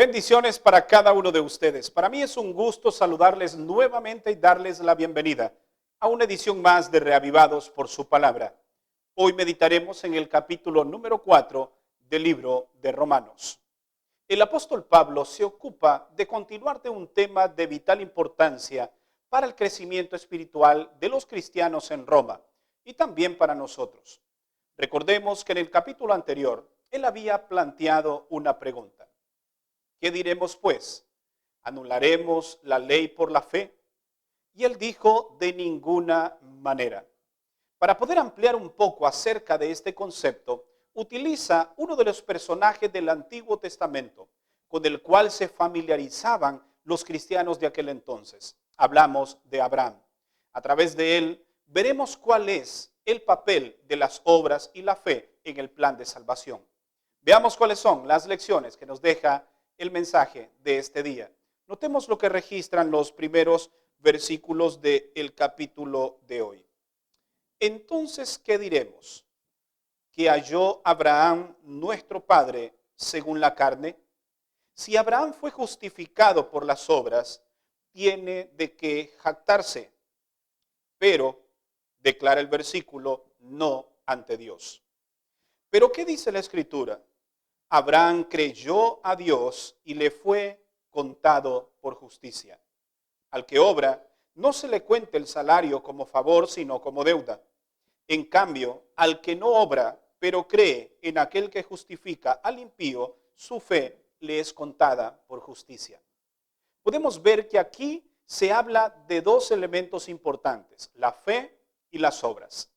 Bendiciones para cada uno de ustedes. Para mí es un gusto saludarles nuevamente y darles la bienvenida a una edición más de Reavivados por su palabra. Hoy meditaremos en el capítulo número 4 del libro de Romanos. El apóstol Pablo se ocupa de continuar de un tema de vital importancia para el crecimiento espiritual de los cristianos en Roma y también para nosotros. Recordemos que en el capítulo anterior él había planteado una pregunta. ¿Qué diremos pues? ¿Anularemos la ley por la fe? Y él dijo, de ninguna manera. Para poder ampliar un poco acerca de este concepto, utiliza uno de los personajes del Antiguo Testamento con el cual se familiarizaban los cristianos de aquel entonces. Hablamos de Abraham. A través de él veremos cuál es el papel de las obras y la fe en el plan de salvación. Veamos cuáles son las lecciones que nos deja el mensaje de este día. Notemos lo que registran los primeros versículos del capítulo de hoy. Entonces, ¿qué diremos? ¿Que halló Abraham nuestro padre según la carne? Si Abraham fue justificado por las obras, tiene de qué jactarse. Pero, declara el versículo, no ante Dios. ¿Pero qué dice la Escritura? Abraham creyó a Dios y le fue contado por justicia. Al que obra, no se le cuenta el salario como favor, sino como deuda. En cambio, al que no obra, pero cree en aquel que justifica al impío, su fe le es contada por justicia. Podemos ver que aquí se habla de dos elementos importantes, la fe y las obras.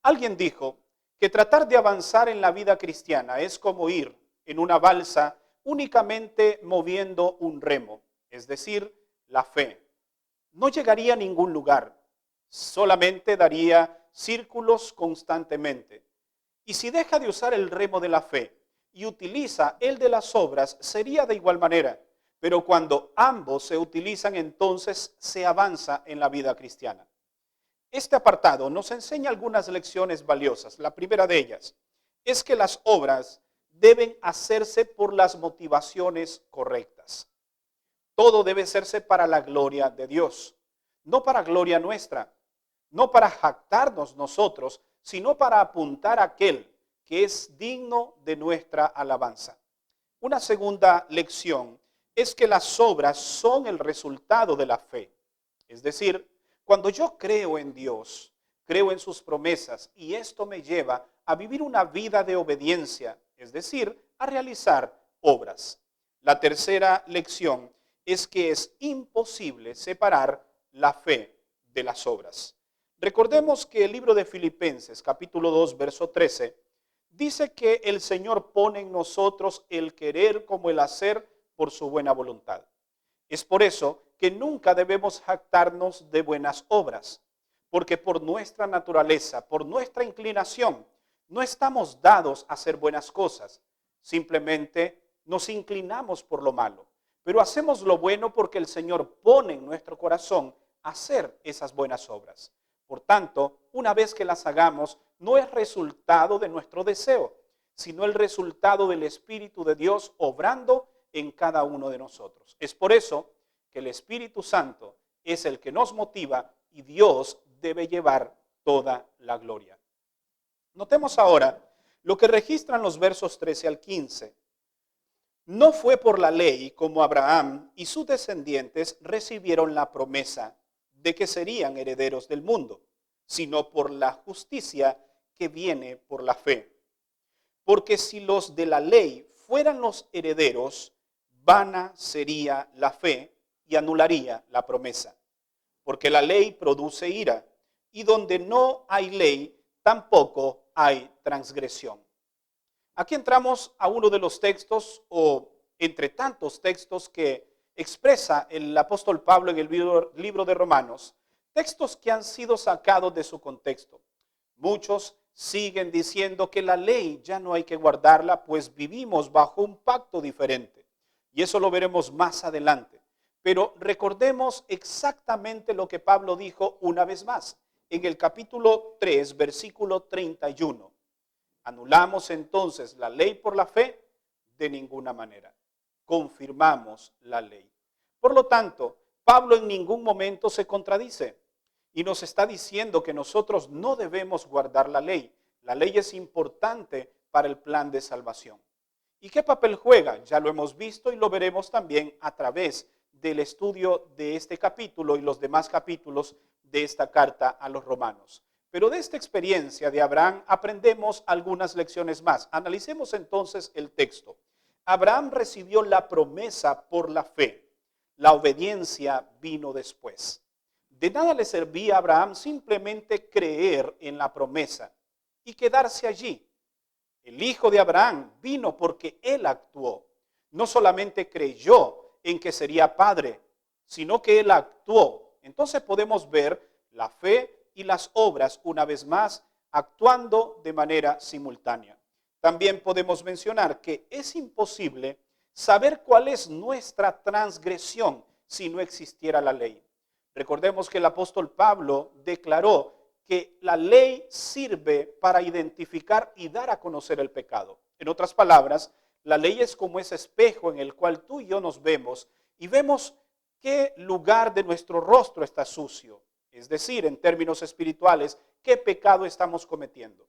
Alguien dijo que tratar de avanzar en la vida cristiana es como ir en una balsa únicamente moviendo un remo, es decir, la fe. No llegaría a ningún lugar, solamente daría círculos constantemente. Y si deja de usar el remo de la fe y utiliza el de las obras, sería de igual manera. Pero cuando ambos se utilizan, entonces se avanza en la vida cristiana. Este apartado nos enseña algunas lecciones valiosas. La primera de ellas es que las obras deben hacerse por las motivaciones correctas. Todo debe hacerse para la gloria de Dios, no para gloria nuestra, no para jactarnos nosotros, sino para apuntar a aquel que es digno de nuestra alabanza. Una segunda lección es que las obras son el resultado de la fe. Es decir, cuando yo creo en Dios, creo en sus promesas y esto me lleva a vivir una vida de obediencia, es decir, a realizar obras. La tercera lección es que es imposible separar la fe de las obras. Recordemos que el libro de Filipenses, capítulo 2, verso 13, dice que el Señor pone en nosotros el querer como el hacer por su buena voluntad. Es por eso que nunca debemos jactarnos de buenas obras, porque por nuestra naturaleza, por nuestra inclinación, no estamos dados a hacer buenas cosas. Simplemente nos inclinamos por lo malo, pero hacemos lo bueno porque el Señor pone en nuestro corazón hacer esas buenas obras. Por tanto, una vez que las hagamos, no es resultado de nuestro deseo, sino el resultado del Espíritu de Dios obrando en cada uno de nosotros. Es por eso que el Espíritu Santo es el que nos motiva y Dios debe llevar toda la gloria. Notemos ahora lo que registran los versos 13 al 15. No fue por la ley como Abraham y sus descendientes recibieron la promesa de que serían herederos del mundo, sino por la justicia que viene por la fe. Porque si los de la ley fueran los herederos, vana sería la fe y anularía la promesa. Porque la ley produce ira, y donde no hay ley, tampoco hay transgresión. Aquí entramos a uno de los textos, o entre tantos textos que expresa el apóstol Pablo en el libro de Romanos, textos que han sido sacados de su contexto. Muchos siguen diciendo que la ley ya no hay que guardarla, pues vivimos bajo un pacto diferente. Y eso lo veremos más adelante. Pero recordemos exactamente lo que Pablo dijo una vez más, en el capítulo 3, versículo 31. ¿Anulamos entonces la ley por la fe? De ninguna manera. confirmamos la ley. Por lo tanto, Pablo en ningún momento se contradice y nos está diciendo que nosotros no debemos guardar la ley. La ley es importante para el plan de salvación. ¿Y qué papel juega? Ya lo hemos visto y lo veremos también a través del estudio de este capítulo y los demás capítulos de esta carta a los romanos. Pero de esta experiencia de Abraham aprendemos algunas lecciones más. Analicemos entonces el texto. Abraham recibió la promesa por la fe. La obediencia vino después. De nada le servía a Abraham simplemente creer en la promesa y quedarse allí. El hijo de Abraham vino porque él actuó. No solamente creyó en que sería padre, sino que él actuó. Entonces podemos ver la fe y las obras una vez más actuando de manera simultánea. También podemos mencionar que es imposible saber cuál es nuestra transgresión si no existiera la ley. Recordemos que el apóstol Pablo declaró que la ley sirve para identificar y dar a conocer el pecado. En otras palabras, la ley es como ese espejo en el cual tú y yo nos vemos y vemos qué lugar de nuestro rostro está sucio. Es decir, en términos espirituales, qué pecado estamos cometiendo.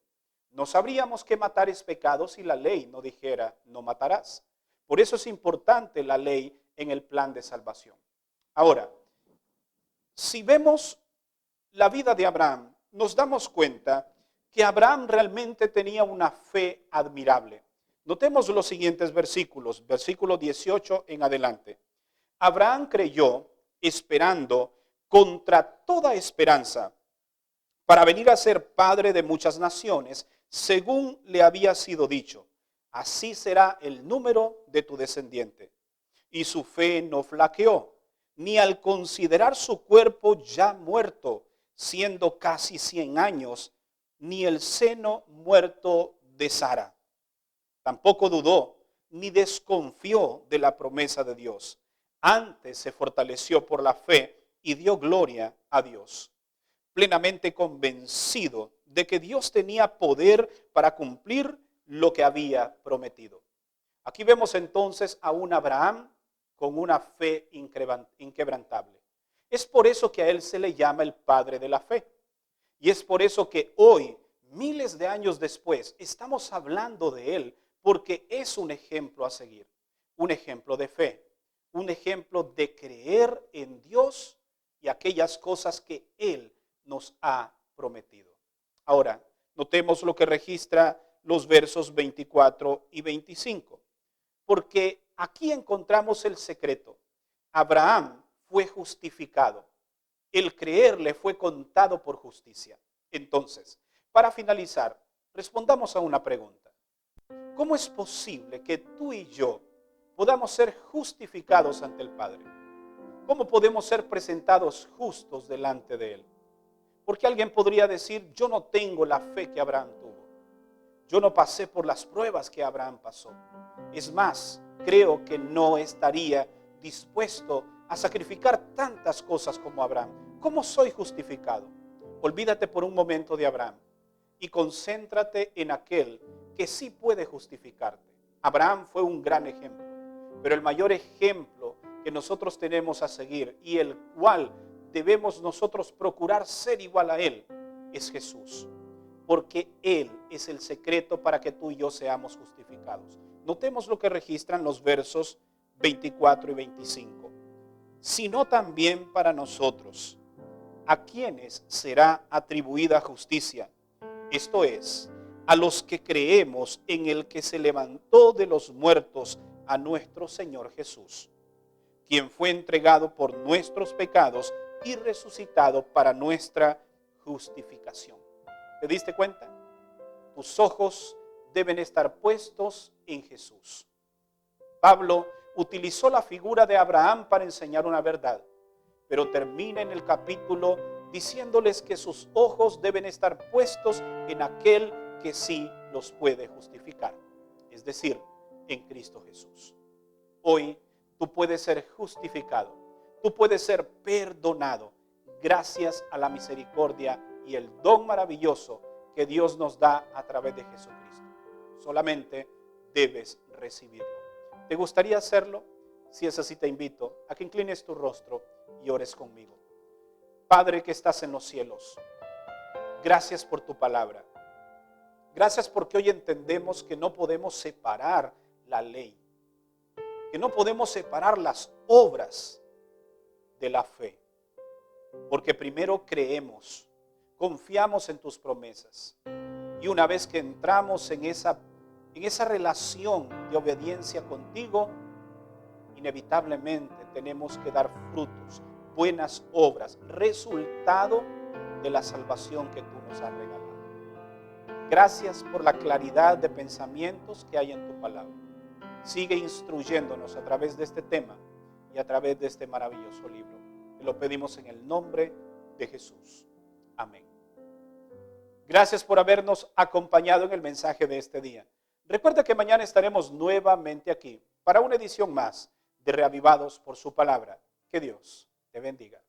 No sabríamos que matar es pecado si la ley no dijera no matarás. Por eso es importante la ley en el plan de salvación. Ahora, si vemos la vida de Abraham, nos damos cuenta que Abraham realmente tenía una fe admirable. Notemos los siguientes versículos, versículo 18 en adelante. Abraham creyó esperando contra toda esperanza para venir a ser padre de muchas naciones, según le había sido dicho. Así será el número de tu descendiente. Y su fe no flaqueó, ni al considerar su cuerpo ya muerto, siendo casi 100 años, ni el seno muerto de Sara. Tampoco dudó, ni desconfió de la promesa de Dios. Antes se fortaleció por la fe y dio gloria a Dios, plenamente convencido de que Dios tenía poder para cumplir lo que había prometido. Aquí vemos entonces a un Abraham con una fe inquebrantable. Es por eso que a él se le llama el padre de la fe. Y es por eso que hoy, miles de años después, estamos hablando de él, porque es un ejemplo a seguir, un ejemplo de fe, un ejemplo de creer en Dios y aquellas cosas que él nos ha prometido. Ahora, notemos lo que registra los versos 24 y 25, porque aquí encontramos el secreto. Abraham fue justificado. El creer le fue contado por justicia. Entonces, para finalizar, respondamos a una pregunta. ¿Cómo es posible que tú y yo podamos ser justificados ante el Padre? ¿Cómo podemos ser presentados justos delante de Él? Porque alguien podría decir, yo no tengo la fe que Abraham tuvo. Yo no pasé por las pruebas que Abraham pasó. Es más, creo que no estaría dispuesto a sacrificar tantas cosas como Abraham. ¿Cómo soy justificado? Olvídate por un momento de Abraham y concéntrate en aquel que sí puede justificarte. Abraham fue un gran ejemplo, pero el mayor ejemplo que nosotros tenemos a seguir y el cual debemos nosotros procurar ser igual a él es Jesús, porque él es el secreto para que tú y yo seamos justificados. Notemos lo que registran los versos 24 y 25. Sino también para nosotros, a quienes será atribuida justicia, esto es, a los que creemos en el que se levantó de los muertos, a nuestro Señor Jesús, quien fue entregado por nuestros pecados y resucitado para nuestra justificación. ¿Te diste cuenta? Tus ojos deben estar puestos en Jesús. Pablo utilizó la figura de Abraham para enseñar una verdad, pero termina en el capítulo diciéndoles que sus ojos deben estar puestos en aquel que sí los puede justificar, es decir, en Cristo Jesús. Hoy tú puedes ser justificado, tú puedes ser perdonado gracias a la misericordia y el don maravilloso que Dios nos da a través de Jesucristo. Solamente debes recibirlo. ¿Te gustaría hacerlo? Si es así, te invito a que inclines tu rostro y ores conmigo. Padre que estás en los cielos, gracias por tu palabra. Gracias porque hoy entendemos que no podemos separar la ley, que no podemos separar las obras de la fe, porque primero creemos, confiamos en tus promesas, y una vez que entramos en esa relación de obediencia contigo, inevitablemente tenemos que dar frutos, buenas obras, resultado de la salvación que tú nos has regalado. Gracias por la claridad de pensamientos que hay en tu palabra. Sigue instruyéndonos a través de este tema y a través de este maravilloso libro. Te lo pedimos en el nombre de Jesús. Amén. Gracias por habernos acompañado en el mensaje de este día. Recuerda que mañana estaremos nuevamente aquí para una edición más de Reavivados por su palabra. Que Dios te bendiga.